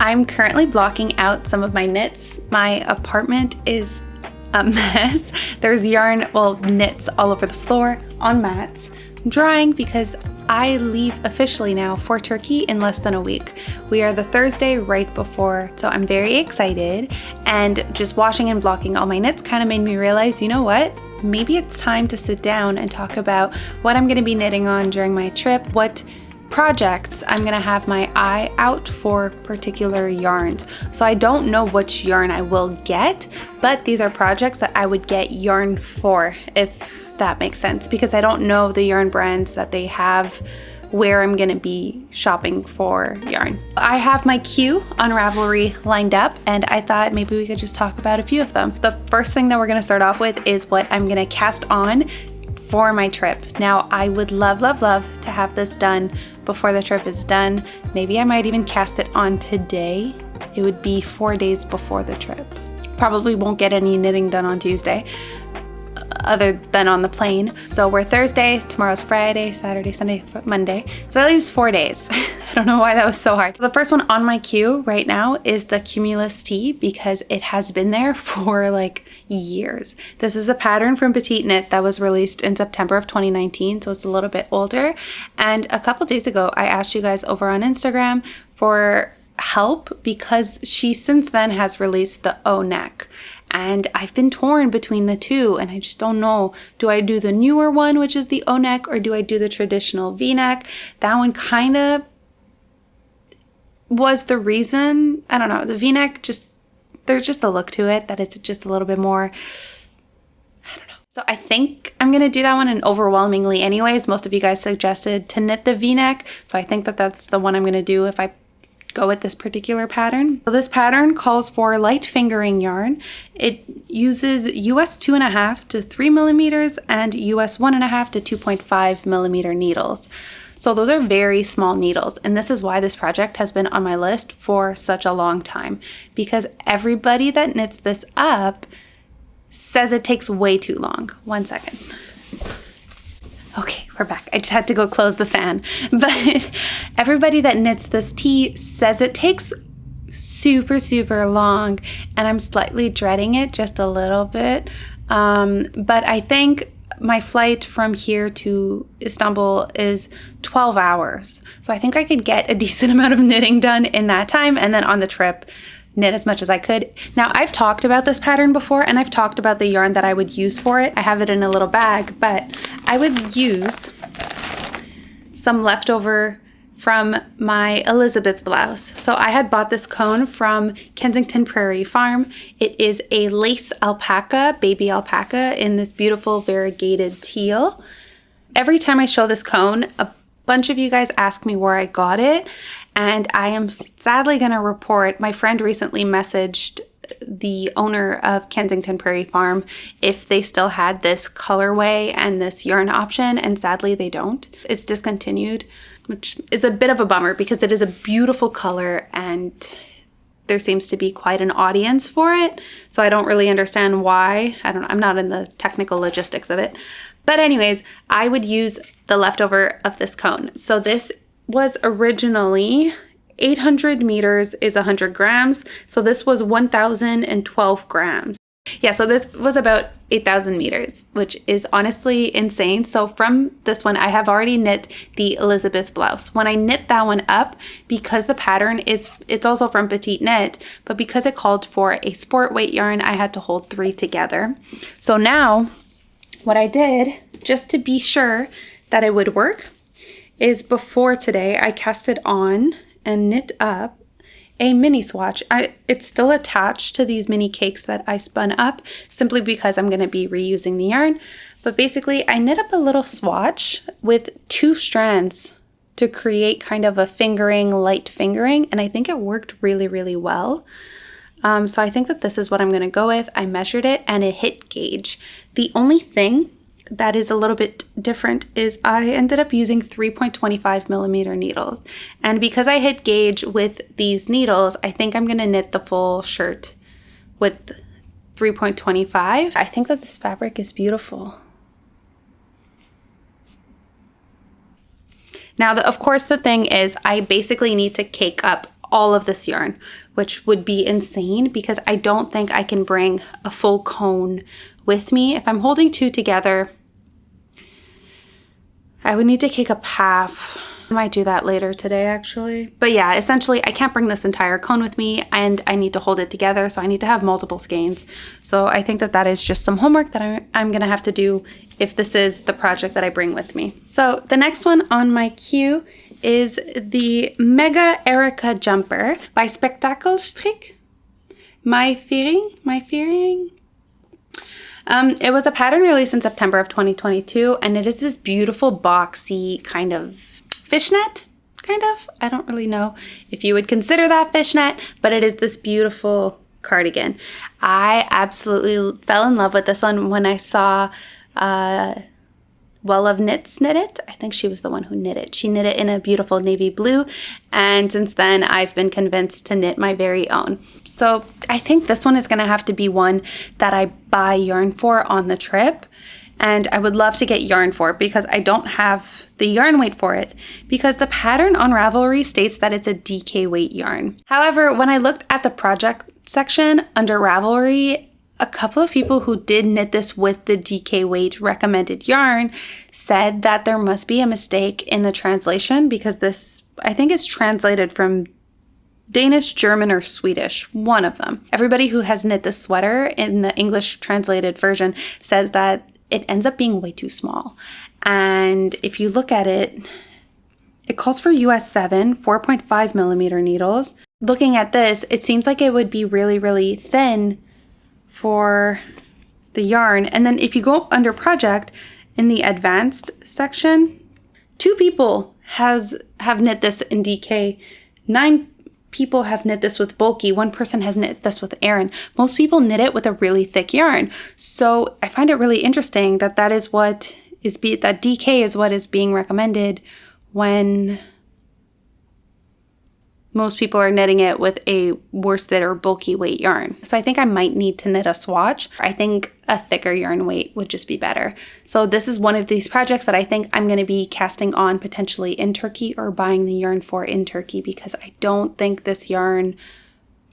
I'm currently blocking out some of my knits. My apartment is a mess. There's yarn, well, knits all over the floor, on mats, drying because I leave officially now for Turkey in less than a week. We are the Thursday right before, so I'm very excited. And just washing and blocking all my knits kind of made me realize, you know what? Maybe it's time to sit down and talk about what I'm going to be knitting on during my trip, what projects I'm going to have my eye out for particular yarns. So I don't know which yarn I will get, but these are projects that I would get yarn for, if that makes sense, because I don't know the yarn brands that they have where I'm going to be shopping for yarn. I have my queue on Ravelry lined up, and I thought maybe we could just talk about a few of them. The first thing that we're going to start off with is what I'm going to cast on for my trip. Now, I would love, love, love to have this done before the trip is done. Maybe I might even cast it on today. It would be 4 days before the trip. Probably won't get any knitting done on Tuesday, other than on the plane. So we're Thursday, tomorrow's Friday, Saturday, Sunday, Monday. So that leaves 4 days. I don't know why that was so hard. The first one on my queue right now is the Cumulus tee, because it has been there for like years. This is a pattern from Petite Knit that was released in September of 2019, so it's a little bit older. And a couple days ago, I asked you guys over on Instagram for help because she since then has released the O neck. And I've been torn between the two, and I just don't know. Do I do the newer one, which is the O neck, or do I do the traditional V neck? That one kind of was the reason. I don't know. The V neck, just there's just a look to it that it's just a little bit more, I don't know. So I think I'm going to do that one, and overwhelmingly anyways, most of you guys suggested to knit the V neck. So I think that that's the one I'm going to do if I go with this particular pattern. So this pattern calls for light fingering yarn. It uses US 2.5 to 3 millimeters and US 1.5 to 2.5 millimeter needles. So those are very small needles, and this is why this project has been on my list for such a long time, because everybody that knits this up says it takes way too long. 1 second. Okay, we're back. I just had to go close the fan. But everybody that knits this tee says it takes super, super long, and I'm slightly dreading it just a little bit. But I think my flight from here to Istanbul is 12 hours. So I think I could get a decent amount of knitting done in that time, and then on the trip, knit as much as I could. Now, I've talked about this pattern before, and I've talked about the yarn that I would use for it. I have it in a little bag, but I would use some leftover from my Elizabeth blouse. So I had bought this cone from Kensington Prairie Farm. It is a lace alpaca, baby alpaca, in this beautiful variegated teal. Every time I show this cone, a bunch of you guys ask me where I got it, and I am sadly going to report, my friend recently messaged the owner of Kensington Prairie Farm if they still had this colorway and this yarn option, and sadly they don't. It's discontinued, which is a bit of a bummer because it is a beautiful color and there seems to be quite an audience for it. So I don't really understand why. I don't know. I'm not in the technical logistics of it. But anyways, I would use the leftover of this cone. So this was originally 800 meters is 100 grams. So this was 1,012 grams. Yeah, so this was about 8,000 meters, which is honestly insane. So from this one, I have already knit the Elizabeth blouse. When I knit that one up, because the pattern it's also from Petite Knit, but because it called for a sport weight yarn, I had to hold 3 together. So now what I did, just to be sure that it would work, is before today, I cast it on and knit up a mini swatch. It's still attached to these mini cakes that I spun up simply because I'm going to be reusing the yarn. But basically, I knit up a little swatch with 2 strands to create kind of a fingering, light fingering, and I think it worked really, really well. So I think that this is what I'm going to go with. I measured it and it hit gauge. The only thing that is a little bit different is I ended up using 3.25 millimeter needles. And because I hit gauge with these needles, I think I'm going to knit the full shirt with 3.25. I think that this fabric is beautiful. Now, of course, the thing is I basically need to cake up all of this yarn, which would be insane because I don't think I can bring a full cone with me. If I'm holding two together, I would need to kick up half. I might do that later today actually. But yeah, essentially I can't bring this entire cone with me and I need to hold it together. So I need to have multiple skeins. So I think that that is just some homework that I'm gonna have to do if this is the project that I bring with me. So the next one on my queue is the Mega Erika jumper by Spektakelstrik. My fearing. It was a pattern released in September of 2022, and it is this beautiful boxy kind of fishnet, I don't really know if you would consider that fishnet, but it is this beautiful cardigan. I absolutely fell in love with this one when I saw Well of Knits knit it. I think she was the one who knit it. She knit it in a beautiful navy blue, and since then I've been convinced to knit my very own. So I think this one is going to have to be one that I buy yarn for on the trip, and I would love to get yarn for it because I don't have the yarn weight for it because the pattern on Ravelry states that it's a DK weight yarn. However, when I looked at the project section under Ravelry, a couple of people who did knit this with the DK weight recommended yarn said that there must be a mistake in the translation because this, I think, is translated from Danish, German, or Swedish, one of them. Everybody who has knit this sweater in the English translated version says that it ends up being way too small. And if you look at it, it calls for US 7, 4.5 millimeter needles. Looking at this, it seems like it would be really, really thin for the yarn. And then if you go under project in the advanced section, 2 people have knit this in DK, 9 people have knit this with bulky, 1 person has knit this with Aran. Most people knit it with a really thick yarn. So I find it really interesting that that DK is what is being recommended when most people are knitting it with a worsted or bulky weight yarn. So I think I might need to knit a swatch. I think a thicker yarn weight would just be better. So this is one of these projects that I think I'm going to be casting on potentially in Turkey or buying the yarn for in Turkey because I don't think this yarn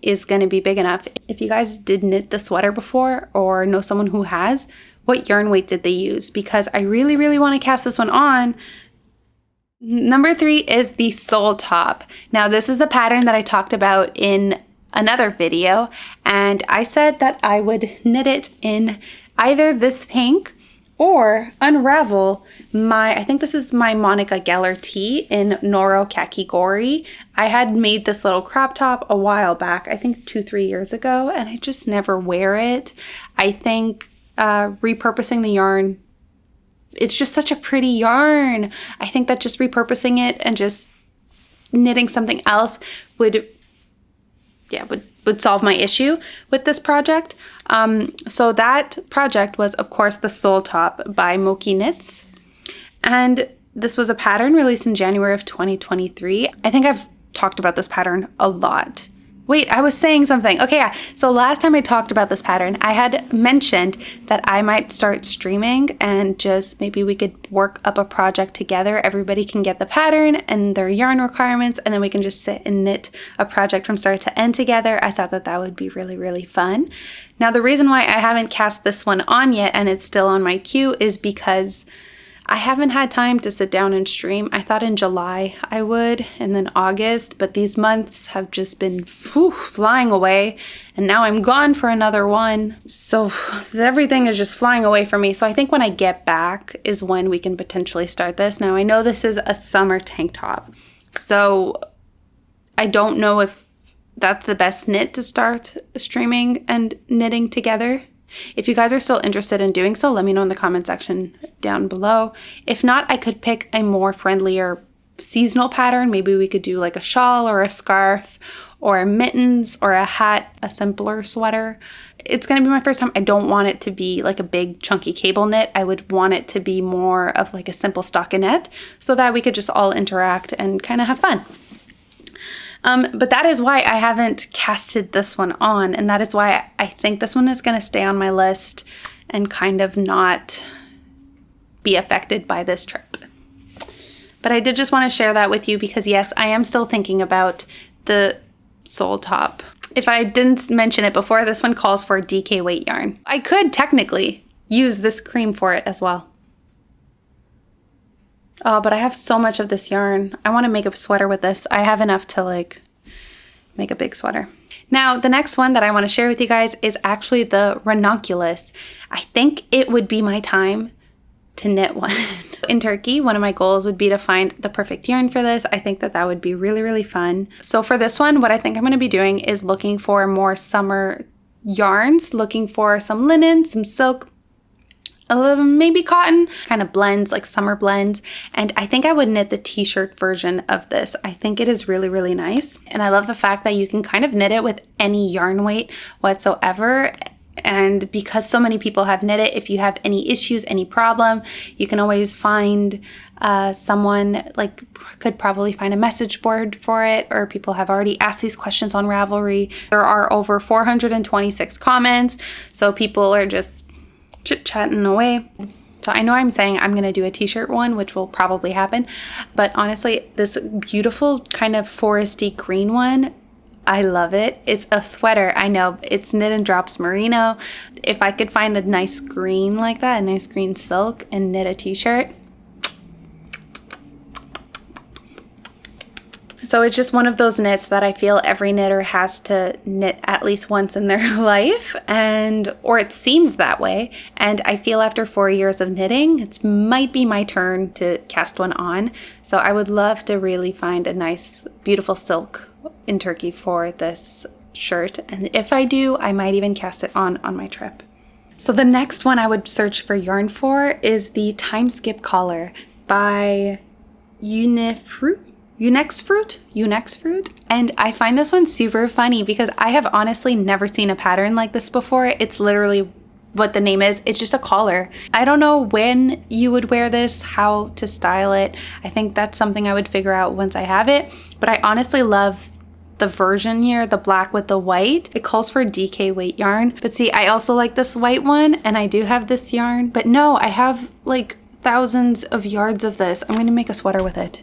is going to be big enough. If you guys did knit the sweater before or know someone who has, what yarn weight did they use? Because I really, really want to cast this one on. Number 3 is the sole top. Now this is the pattern that I talked about in another video, and I said that I would knit it in either this pink or unravel I think this is my Monica Geller tee in Noro Khaki Gory. I had made this little crop top a while back, I think 2-3 years ago, and I just never wear it. I think repurposing the yarn, it's just such a pretty yarn. I think that just repurposing it and just knitting something else would solve my issue with this project. So that project was, of course, the Sole Top by Moki Knits. And this was a pattern released in January of 2023. I think I've talked about this pattern a lot. Wait, I was saying something. Okay, yeah. So last time I talked about this pattern, I had mentioned that I might start streaming and just maybe we could work up a project together. Everybody can get the pattern and their yarn requirements, and then we can just sit and knit a project from start to end together. I thought that that would be really, really fun. Now, the reason why I haven't cast this one on yet and it's still on my queue is because I haven't had time to sit down and stream. I thought in July I would, and then August, but these months have just been flying away, and now I'm gone for another one. So everything is just flying away from me. So I think when I get back is when we can potentially start this. Now I know this is a summer tank top, so I don't know if that's the best knit to start streaming and knitting together. If you guys are still interested in doing so, let me know in the comment section down below. If not, I could pick a more friendlier seasonal pattern. Maybe we could do like a shawl or a scarf or mittens or a hat, a simpler sweater. It's going to be my first time. I don't want it to be like a big chunky cable knit. I would want it to be more of like a simple stockinette so that we could just all interact and kind of have fun. But that is why I haven't casted this one on, and that is why I think this one is going to stay on my list and kind of not be affected by this trip. But I did just want to share that with you because yes, I am still thinking about the sole top. If I didn't mention it before, this one calls for DK weight yarn. I could technically use this cream for it as well. Oh, but I have so much of this yarn. I want to make a sweater with this. I have enough to like make a big sweater. Now, the next one that I want to share with you guys is actually the Ranunculus. I think it would be my time to knit one. In Turkey, one of my goals would be to find the perfect yarn for this. I think that that would be really, really fun. So for this one, what I think I'm going to be doing is looking for more summer yarns, looking for some linen, some silk, maybe cotton, kind of blends, like summer blends. And I think I would knit the t-shirt version of this. I think it is really, really nice. And I love the fact that you can kind of knit it with any yarn weight whatsoever. And because so many people have knit it, if you have any issues, any problem, you can always find someone, like could probably find a message board for it, or people have already asked these questions on Ravelry. There are over 426 comments, so people are just chit-chatting away. So I know I'm saying I'm going to do a t-shirt one, which will probably happen, but honestly, this beautiful kind of foresty green one, I love it. It's a sweater. I know it's Knit and Drops merino. If I could find a nice green like that, a nice green silk, and knit a t-shirt. So it's just one of those knits that I feel every knitter has to knit at least once in their life, or it seems that way. And I feel after 4 years of knitting, it might be my turn to cast one on. So I would love to really find a nice, beautiful silk in Turkey for this shirt, and if I do, I might even cast it on my trip. So the next one I would search for yarn for is the Time Skip collar by Unexfruit, and I find this one super funny because I have honestly never seen a pattern like this before. It's literally what the name is. It's just a collar. I don't know when you would wear this, how to style it. I think that's something I would figure out once I have it, but I honestly love the version here, the black with the white. It calls for DK weight yarn, but see, I also like this white one, and I do have this yarn, but no, I have like thousands of yards of this. I'm going to make a sweater with it.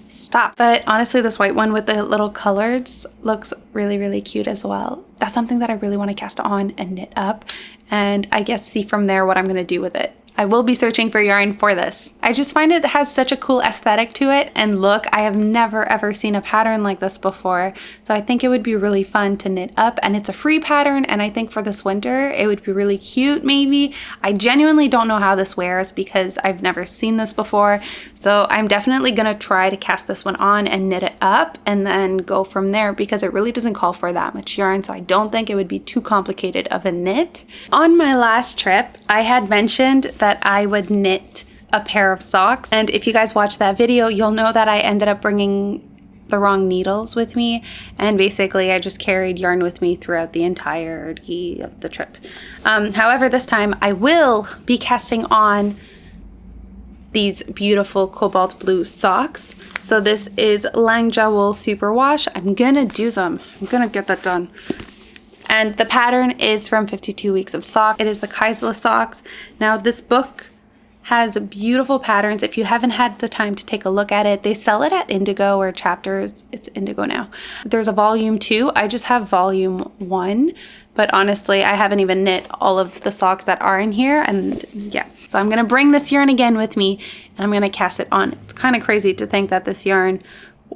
Stop. But honestly, this white one with the little colors looks really, really cute as well. That's something that I really want to cast on and knit up, and I get to see from there what I'm going to do with it. I will be searching for yarn for this. I just find it has such a cool aesthetic to it and look. I have never ever seen a pattern like this before, so I think it would be really fun to knit up, and it's a free pattern, and I think for this winter it would be really cute maybe. I genuinely don't know how this wears because I've never seen this before, so I'm definitely gonna try to cast this one on and knit it up and then go from there because it really doesn't call for that much yarn, so I don't think it would be too complicated of a knit. On my last trip, I had mentioned that I would knit a pair of socks, and if you guys watch that video, you'll know that I ended up bringing the wrong needles with me, and basically I just carried yarn with me throughout the entirety of the trip. However, this time I will be casting on these beautiful cobalt blue socks. So this is Langja Wool Superwash. I'm gonna do them. I'm gonna get that done. And the pattern is from 52 Weeks of Sock. It is the Kaisla socks. Now this book has beautiful patterns. If you haven't had the time to take a look at it, they sell it at Indigo or Chapters. It's Indigo now. There's a volume 2. I just have volume 1, but honestly, I haven't even knit all of the socks that are in here. And yeah, so I'm gonna bring this yarn again with me and I'm gonna cast it on. It's kind of crazy to think that this yarn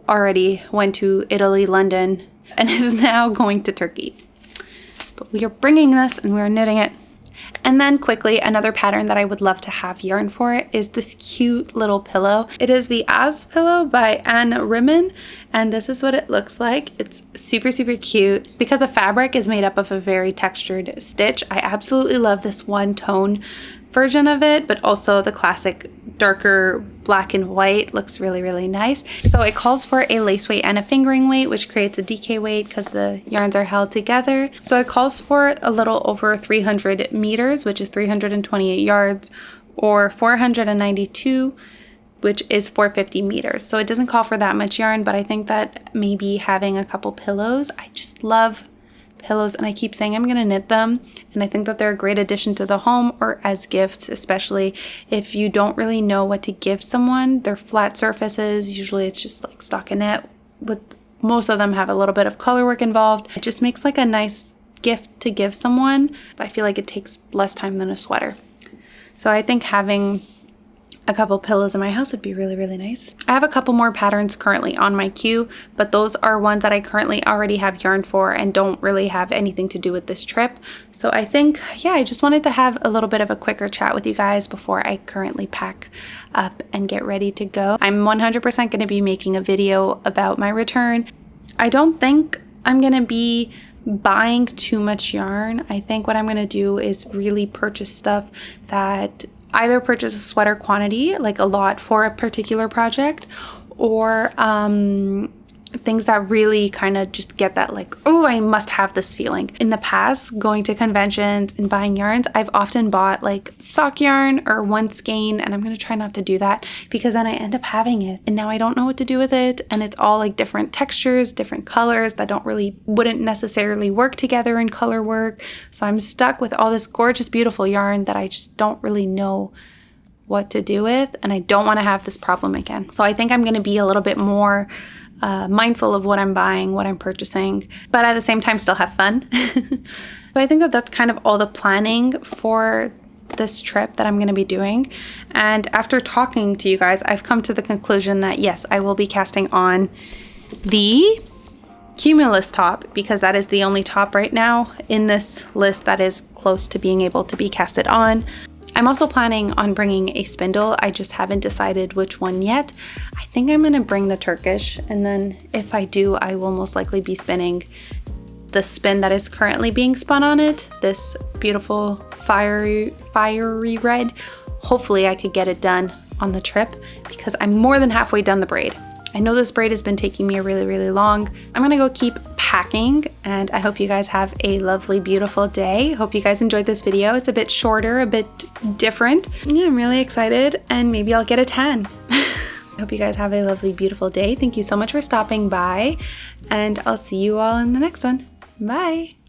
already went to Italy, London, and is now going to Turkey. But we are bringing this and we're knitting it. And then quickly, another pattern that I would love to have yarn for is this cute little pillow. It is the Aase pillow by Anne Rimmen, and this is what it looks like. It's super, super cute. Because the fabric is made up of a very textured stitch, I absolutely love this one tone version of it, but also the classic darker black and white looks really, really nice. So it calls for a lace weight and a fingering weight, which creates a DK weight because the yarns are held together. So it calls for a little over 300 meters, which is 328 yards, or 492, which is 450 meters. So it doesn't call for that much yarn, but I think that maybe having a couple pillows, I just love pillows, and I keep saying I'm gonna knit them, and I think that they're a great addition to the home or as gifts, especially if you don't really know what to give someone. They're flat surfaces. Usually it's just like stockinette with most of them have a little bit of color work involved. It just makes like a nice gift to give someone, but I feel like it takes less time than a sweater. So I think having a couple pillows in my house would be really, really nice. I have a couple more patterns currently on my queue, but those are ones that I currently already have yarn for and don't really have anything to do with this trip. So I think, yeah, I just wanted to have a little bit of a quicker chat with you guys before I currently pack up and get ready to go. I'm 100% going to be making a video about my return. I don't think I'm going to be buying too much yarn. I think what I'm going to do is really purchase stuff that either purchase a sweater quantity, like a lot for a particular project, or things that really kind of just get that like, oh, I must have this feeling. In the past, going to conventions and buying yarns, I've often bought like sock yarn or one skein, and I'm going to try not to do that because then I end up having it and now I don't know what to do with it, and it's all like different textures, different colors that wouldn't necessarily work together in color work. So I'm stuck with all this gorgeous, beautiful yarn that I just don't really know what to do with, and I don't want to have this problem again. So I think I'm going to be a little bit more mindful of what I'm buying, what I'm purchasing, but at the same time still have fun. But I think that that's kind of all the planning for this trip that I'm going to be doing. And after talking to you guys, I've come to the conclusion that yes, I will be casting on the Cumulus top, because that is the only top right now in this list that is close to being able to be casted on. I'm also planning on bringing a spindle. I just haven't decided which one yet. I think I'm going to bring the Turkish, and then if I do, I will most likely be spinning the spin that is currently being spun on it, this beautiful fiery red. Hopefully I could get it done on the trip because I'm more than halfway done the braid. I know this braid has been taking me really, really long. I'm gonna go keep packing, and I hope you guys have a lovely, beautiful day. Hope you guys enjoyed this video. It's a bit shorter, a bit different. Yeah, I'm really excited, and maybe I'll get a tan. I hope you guys have a lovely, beautiful day. Thank you so much for stopping by, and I'll see you all in the next one. Bye.